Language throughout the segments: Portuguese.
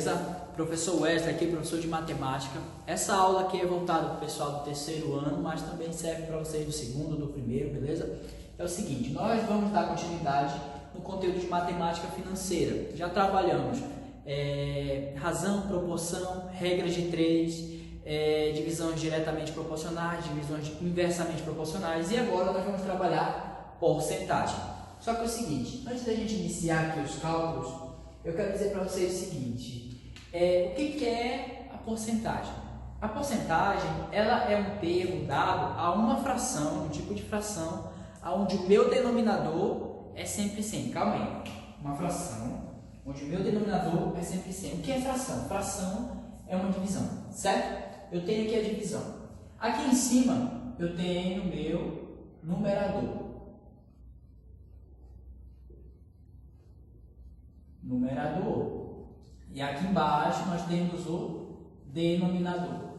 beleza? Professor Wesley aqui, professor de matemática. Essa aula aqui é voltada para o pessoal do terceiro ano, mas também serve para vocês do segundo, do primeiro, beleza? É o seguinte, nós vamos dar continuidade no conteúdo de matemática financeira. Já trabalhamos razão, proporção, regras de três, divisões diretamente proporcionais, divisões inversamente proporcionais e agora nós vamos trabalhar porcentagem. Só que é o seguinte, antes da gente iniciar aqui os cálculos, eu quero dizer para vocês o seguinte, o que é a porcentagem? A porcentagem, ela é um termo dado a uma fração, um tipo de fração, onde o meu denominador é sempre 100. Calma aí, uma fração onde o meu denominador é sempre 100. O que é fração? Fração é uma divisão, certo? Eu tenho aqui a divisão. Aqui em cima eu tenho o meu numerador. E aqui embaixo nós temos o denominador.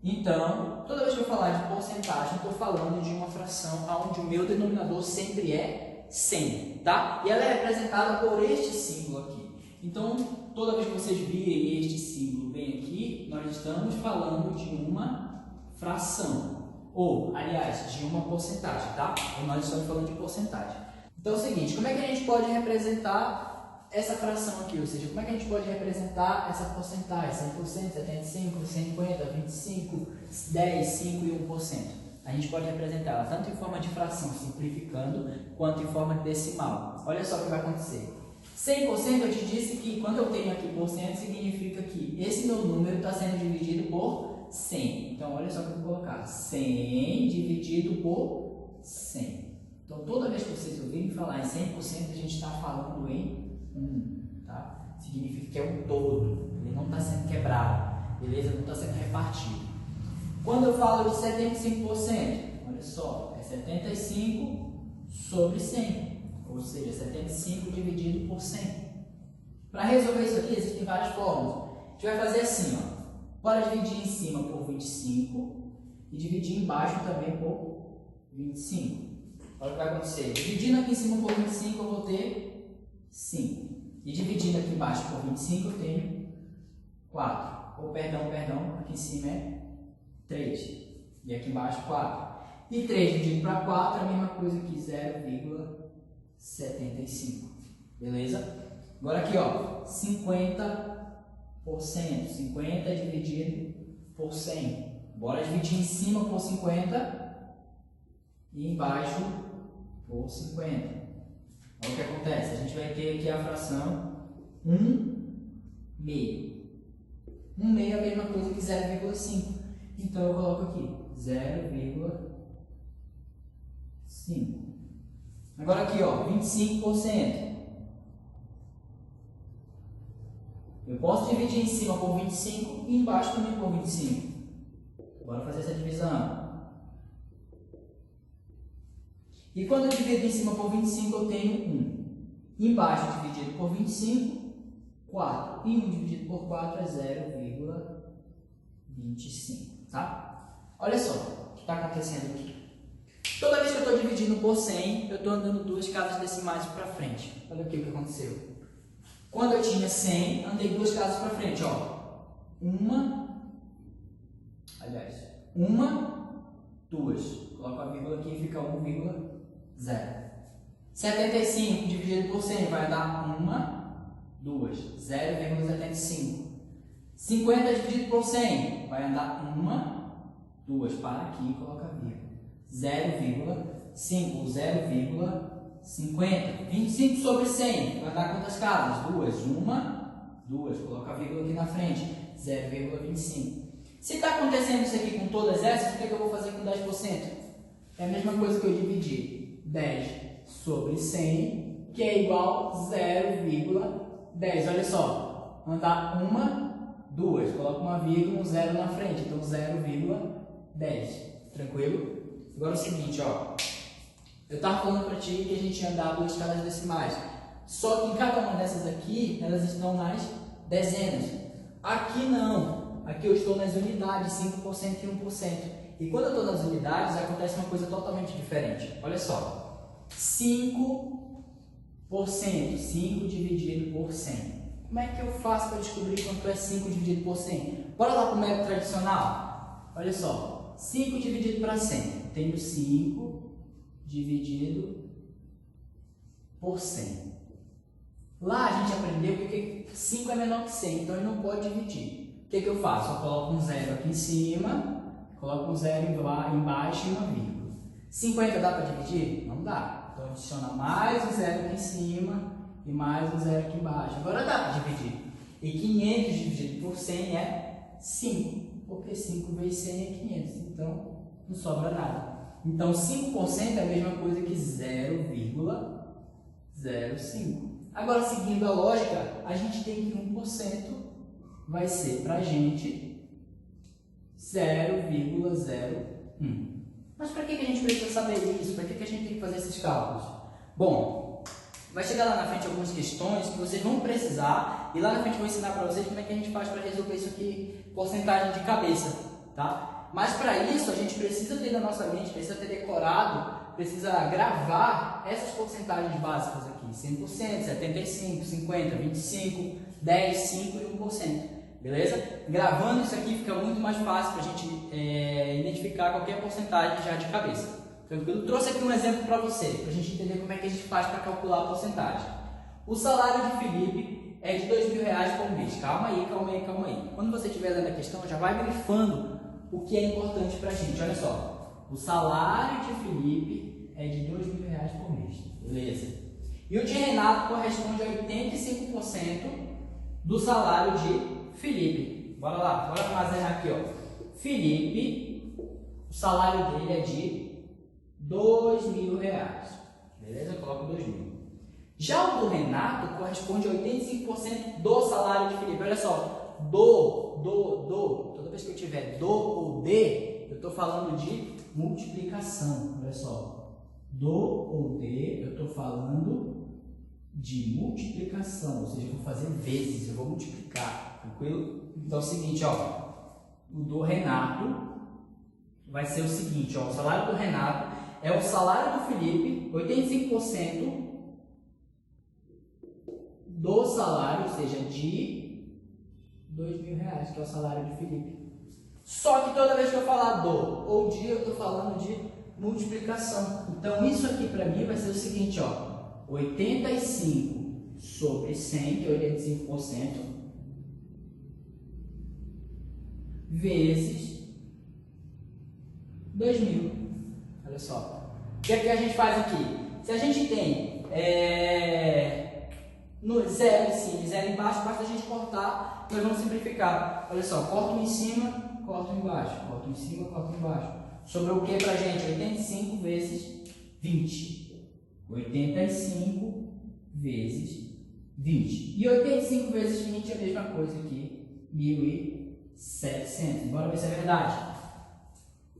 Então, toda vez que eu falar de porcentagem, estou falando de uma fração onde o meu denominador sempre é 100, tá? E ela é representada por este símbolo aqui. Então, toda vez que vocês virem este símbolo bem aqui, nós estamos falando de uma fração. Ou, aliás, de uma porcentagem, tá? Ou nós estamos falando de porcentagem. Então é o seguinte, como é que a gente pode representar essa fração aqui? Ou seja, como é que a gente pode representar essa porcentagem? 100%, 75%, 50%, 25%, 10%, 5% e 1%. A gente pode representar ela tanto em forma de fração, simplificando, quanto em forma de decimal. Olha só o que vai acontecer. 100% eu te disse que quando eu tenho aqui por cento, significa que esse meu número está sendo dividido por 100. Então, olha só o que eu vou colocar. 100 dividido por 100. Então, toda vez que vocês ouvirem falar em 100%, a gente está falando em 1. Tá? Significa que é um todo. Ele não está sendo quebrado. Beleza? Não está sendo repartido. Quando eu falo de 75%, olha só. É 75 sobre 100. Ou seja, 75 dividido por 100. Para resolver isso aqui, existem várias formas. A gente vai fazer assim, ó. Bora dividir em cima por 25 e dividir embaixo também por 25. Olha o que vai acontecer. Dividindo aqui em cima por 25, eu vou ter 5. E dividindo aqui embaixo por 25, eu tenho 4. Ou, perdão, aqui em cima é 3. E aqui embaixo 4. E 3 dividido para 4 é a mesma coisa que 0,75. Beleza? Agora aqui, ó, 50%. 50 dividido por 100. Bora dividir em cima por 50 e embaixo por 50. Olha o que acontece. A gente vai ter aqui a fração 1/2. 1/2 é a mesma coisa que 0,5. Então eu coloco aqui 0,5. Agora aqui, ó, 25%. Eu posso dividir em cima por 25 e embaixo também por 25. Bora fazer essa divisão. E quando eu divido em cima por 25, eu tenho 1. Embaixo dividido por 25, 4. E 1 dividido por 4 é 0,25. Tá? Olha só o que está acontecendo aqui. Toda vez que eu estou dividindo por 100, eu estou andando 2 casas decimais para frente. Olha aqui o que aconteceu. Quando eu tinha 100, andei 2 casas para frente, ó. 2. Coloco a vírgula aqui e fica 1,0. 75 dividido por 100 vai dar 2. 0,75. 50 dividido por 100 vai andar 2. Para aqui e coloca a vírgula. 0,5 ou 0,50. 25 sobre 100 vai dar quantas casas? 2. 2. Coloca a vírgula aqui na frente. 0,25. Se está acontecendo isso aqui com todas essas, o que eu vou fazer com 10%? É a mesma coisa que eu dividir 10 sobre 100, que é igual a 0,10. Olha só. Andar 2. Coloca uma vírgula e um 0 na frente. Então 0,10. Tranquilo? Agora é o seguinte, ó. Eu estava falando para ti que a gente ia dar 2 casas decimais. Só que em cada uma dessas aqui, elas estão nas dezenas. Aqui não. Aqui eu estou nas unidades, 5% e 1%. E quando eu estou nas unidades, acontece uma coisa totalmente diferente. Olha só. 5 5 dividido por 100. Como é que eu faço para descobrir quanto é 5 dividido por 100? Bora lá para o método tradicional? Olha só, 5 dividido para 100. Tenho 5 dividido por 100. Lá a gente aprendeu que 5 é menor que 100, então ele não pode dividir. O que eu faço? Eu coloco um zero aqui em cima, coloco um zero embaixo e uma vírgula. 50 dá para dividir? Não dá. Então adiciona mais um zero aqui em cima e mais um zero aqui embaixo. Agora dá para dividir. E 500 dividido por 100 é 5, porque 5 vezes 100 é 500, então não sobra nada. Então 5% é a mesma coisa que 0,05. Agora, seguindo a lógica, a gente tem que 1% vai ser para a gente 0,01. Mas para que a gente precisa saber isso? Para que a gente tem que fazer esses cálculos? Bom, vai chegar lá na frente algumas questões que vocês vão precisar, e lá na frente eu vou ensinar para vocês como é que a gente faz para resolver isso aqui, porcentagem de cabeça, tá? Mas para isso a gente precisa ter na nossa mente, precisa ter decorado, precisa gravar essas porcentagens básicas aqui, 100%, 75%, 50%, 25%, 10%, 5% e 1%. Beleza? Gravando isso aqui fica muito mais fácil para a gente identificar qualquer porcentagem já de cabeça. Eu trouxe aqui um exemplo para você, para a gente entender como é que a gente faz para calcular a porcentagem. O salário de Felipe é de R$2.000 por mês. Calma aí. Quando você estiver lendo a questão, já vai grifando o que é importante para a gente. Olha só, o salário de Felipe é de R$2.000 por mês. Beleza? E o de Renato corresponde a 85% do salário de Felipe. Bora lá, bora armazenar aqui, ó. Felipe, o salário dele é de R$2.000. Beleza? Eu coloco 2.000. Já o do Renato corresponde a 85% do salário de Felipe. Olha só, toda vez que eu tiver do ou de, eu estou falando de multiplicação. Olha só, do ou de, eu estou falando de multiplicação, ou seja, eu vou fazer vezes, eu vou multiplicar. Tranquilo? Então é o seguinte, ó, o do Renato vai ser o seguinte, ó, o salário do Renato é o salário do Felipe, 85% do salário, ou seja, de R$2.000, que é o salário de Felipe. Só que toda vez que eu falar do ou de, eu estou falando de multiplicação. Então isso aqui para mim vai ser o seguinte, ó, 85 sobre 100, que é 85%, vezes 2.000. Olha só. O que é que a gente faz aqui? Se a gente tem no zero em cima e zero embaixo, basta a gente cortar, nós vamos simplificar. Olha só, corto um em cima, corto um embaixo, corto um em cima, corto um embaixo. Sobrou o que pra gente? 85 vezes 20. 85 vezes 20. E 85 vezes 20 é a mesma coisa que 1.700. Bora ver se é verdade.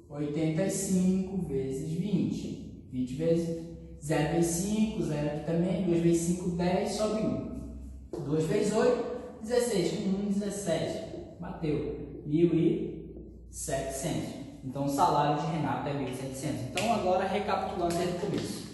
85 vezes 20. 20 vezes 0 vezes 5, 0 aqui também. 2 vezes 5, 10, sobe 1. 2 vezes 8, 16. 1, 17. Bateu. 1.700. Então o salário de Renato é 1.700. Então agora recapitulando desde o começo.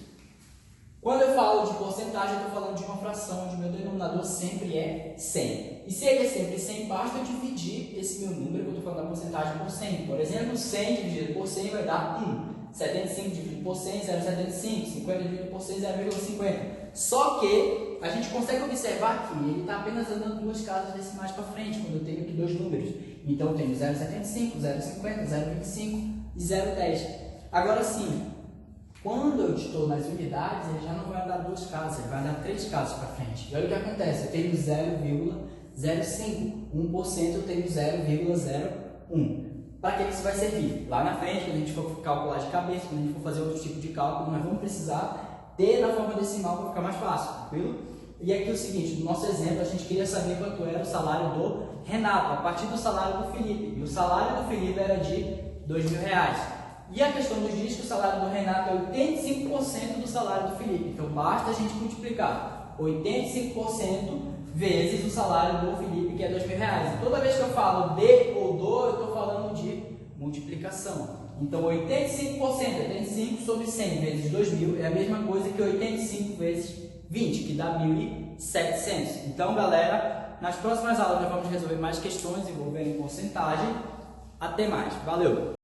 Quando eu falo de porcentagem, eu estou falando de uma fração onde o meu denominador sempre é 100. E se ele é sempre 100, basta eu dividir esse meu número, que eu estou falando da porcentagem, por 100. Por exemplo, 100 dividido por 100 vai dar 1. 75 dividido por 100, 0,75. 50 dividido por 100, 0,50. Só que a gente consegue observar que ele está apenas andando duas casas decimais para frente, quando eu tenho aqui dois números. Então eu tenho 0,75, 0,50, 0,25 e 0,10. Agora sim, quando eu estou nas unidades, ele já não vai andar duas casas, ele vai andar três casas para frente. E olha o que acontece, eu tenho 0,05, 1% eu tenho 0,01. Para que isso vai servir? Lá na frente, quando a gente for calcular de cabeça, quando a gente for fazer outro tipo de cálculo, nós vamos precisar ter na forma decimal para ficar mais fácil, tranquilo? E aqui é o seguinte, no nosso exemplo, a gente queria saber quanto era o salário do Renato, a partir do salário do Felipe. E o salário do Felipe era de R$2.000. E a questão nos diz que o salário do Renato é 85% do salário do Felipe. Então basta a gente multiplicar 85% vezes o salário do Felipe, que é R$2.000. E toda vez que eu falo de ou do, eu estou falando de multiplicação. Então 85% sobre 100 vezes 2.000 é a mesma coisa que 85 vezes 20, que dá 1.700. Então, galera, nas próximas aulas nós vamos resolver mais questões envolvendo porcentagem. Até mais. Valeu!